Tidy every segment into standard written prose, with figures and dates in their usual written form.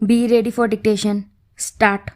Be ready for dictation. Start.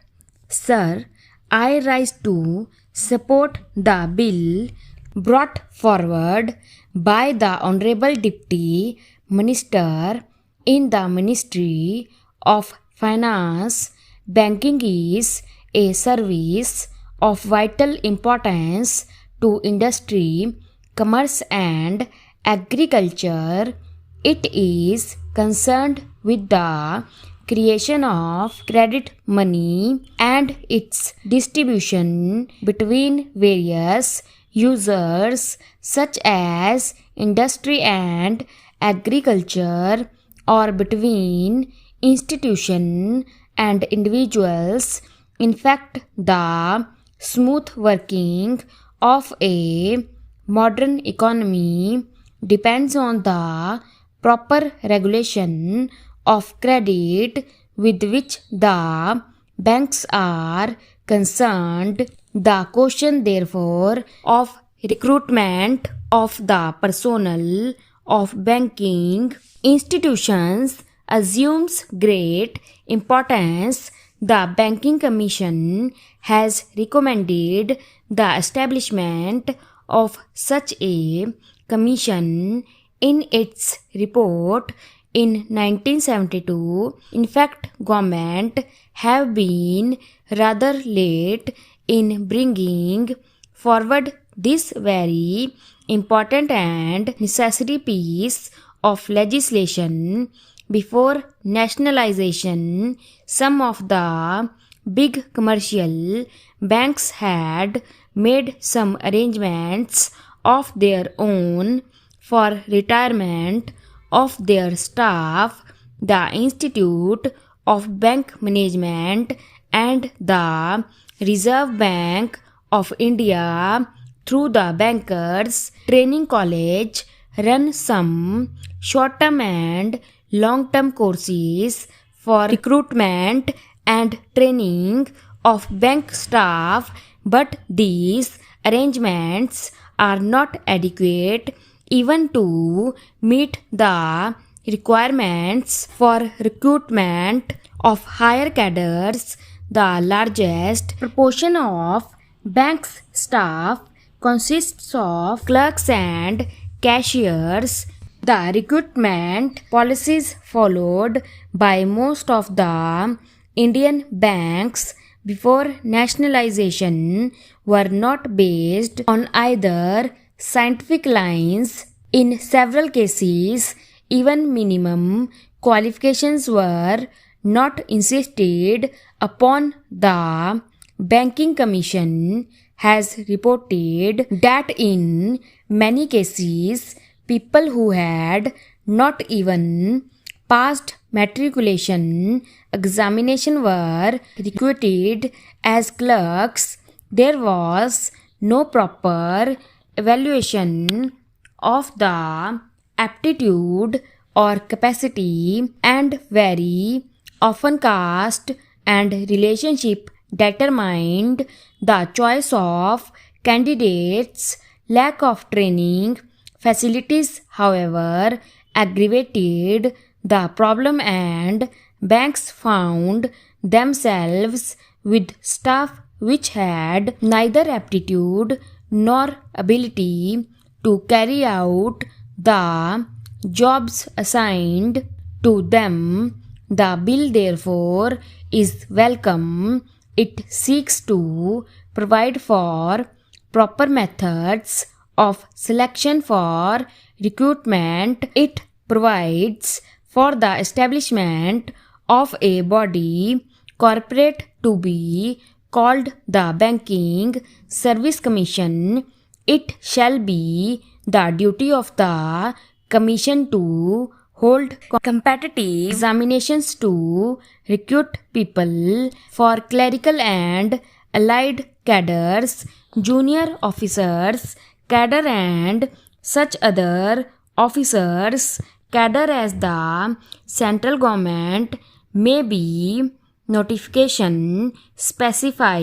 Sir, I rise to support the bill brought forward by the Honorable Deputy Minister in the Ministry of Finance. Banking is a service of vital importance to industry, commerce and agriculture. It is concerned with the creation of credit money and its distribution between various users such as industry and agriculture, or between institutions and individuals. In fact, the smooth working of a modern economy depends on the proper regulation of credit with which the banks are concerned. The question, therefore, of recruitment of the personnel of banking institutions assumes great importance. The Banking Commission has recommended the establishment of such a commission in its report in 1972. In fact, government have been rather late in bringing forward this very important and necessary piece of legislation. Before nationalization, some of the big commercial banks had made some arrangements of their own for retirement of their staff. The Institute of Bank Management and the Reserve Bank of India, through the Bankers Training College, run some short-term and long-term courses for recruitment and training of bank staff, but these arrangements are not adequate even to meet the requirements for recruitment of higher cadres. The largest proportion of bank's staff consists of clerks and cashiers. The recruitment policies followed by most of the Indian banks before nationalization were not based on either scientific lines. In several cases, even minimum qualifications were not insisted upon. The Banking Commission has reported that in many cases, people who had not even passed matriculation examination were recruited as clerks. There was no proper evaluation of the aptitude or capacity, and very often caste and relationship determined the choice of candidates. Lack of training facilities, however, aggravated the problem, and banks found themselves with staff which had neither aptitude nor ability to carry out the jobs assigned to them. The bill, therefore, is welcome. It seeks to provide for proper methods of selection for recruitment. It provides for the establishment of a body corporate to be called the Banking Service Commission. It shall be the duty of the Commission to hold competitive examinations to recruit people for clerical and allied cadres, junior officers, cadre and such other officers, cadre as the central government may be notification specify.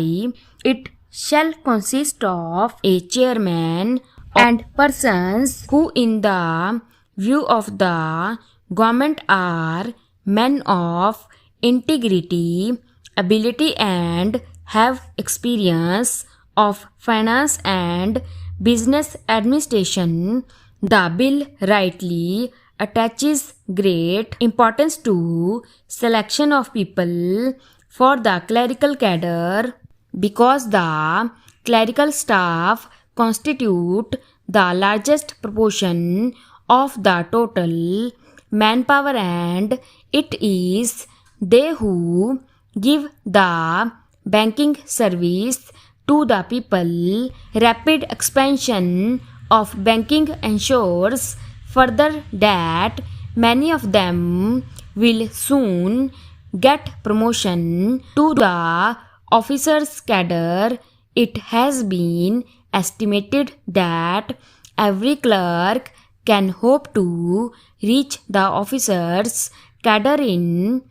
It shall consist of a chairman and persons who in the view of the government are men of integrity, ability, and have experience of finance and business administration. The bill rightly attaches great importance to selection of people for the clerical cadre because the clerical staff constitute the largest proportion of the total manpower, and it is they who give the banking service to the people. Rapid expansion of banking ensures further that many of them will soon get promotion to the officers cadre. It has been estimated that every clerk can hope to reach the officers cadre in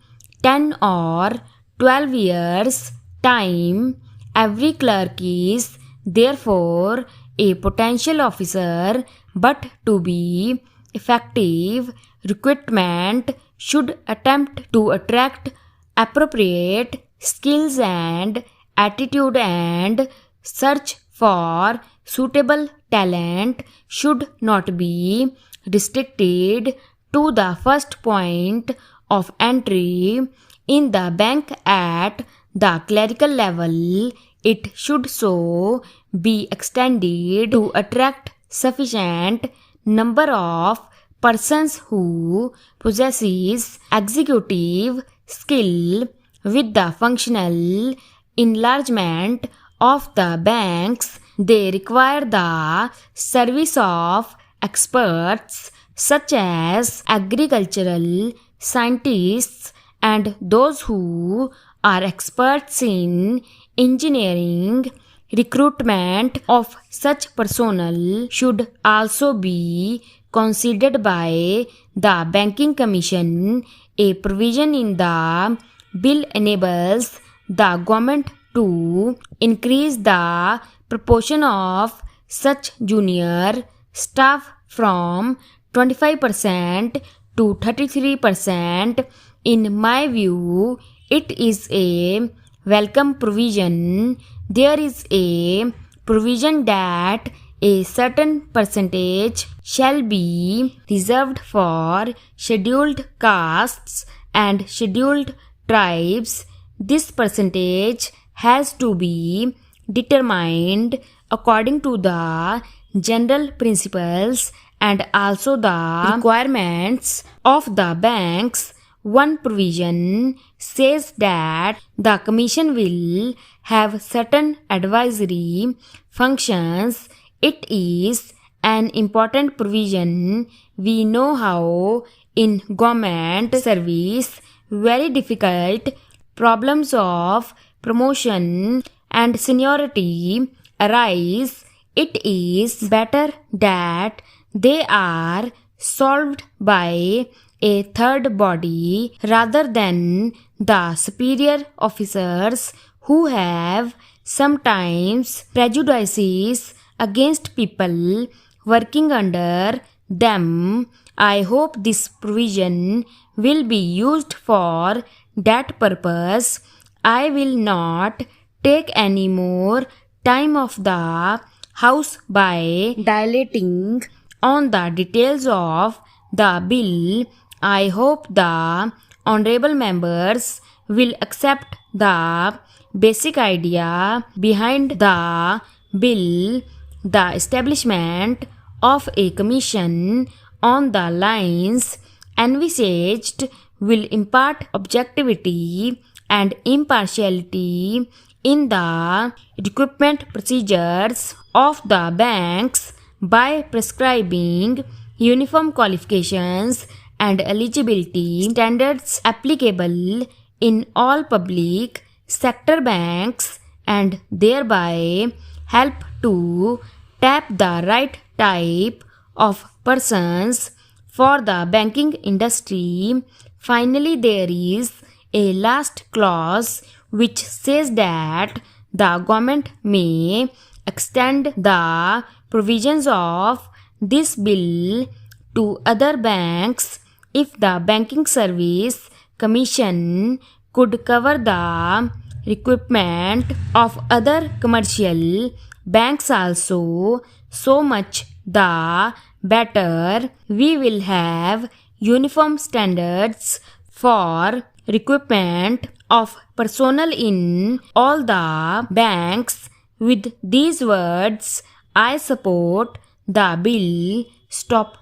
10 or 12 years' time. Every clerk is therefore a potential officer, but to be effective, recruitment should attempt to attract appropriate skills and attitude, and search for suitable talent should not be restricted to the first point of entry in the bank at the clerical level. It should so be extended to attract sufficient number of persons who possesses executive skill. With the functional enlargement of the banks, they require the service of experts such as agricultural scientists and those who are experts in engineering. Recruitment of such personnel should also be considered by the Banking Commission. A provision in the bill enables the government to increase the proportion of such junior staff from 25% to 33%. In my view, it is a welcome provision. There is a provision that a certain percentage shall be reserved for scheduled castes and scheduled tribes. This percentage has to be determined according to the general principles and also the requirements of the banks. One provision says that the Commission will have certain advisory functions. It is an important provision. We know how in government service very difficult problems of promotion and seniority arise. It is better that they are solved by a third body rather than the superior officers who have sometimes prejudices against people working under them. I hope this provision will be used for that purpose. I will not take any more time of the House by dilating on the details of the bill. I hope the honorable members will accept the basic idea behind the bill. The establishment of a commission on the lines envisaged will impart objectivity and impartiality in the recruitment procedures of the banks by prescribing uniform qualifications and eligibility standards applicable in all public sector banks, and thereby help to tap the right type of persons for the banking industry. Finally, there is a last clause which says that the government may extend the provisions of this bill to other banks if the Banking Service Commission could cover the requirement of other commercial banks also. So much the better. We will have uniform standards for recruitment of personnel in all the banks. With these words, I support the bill. Stop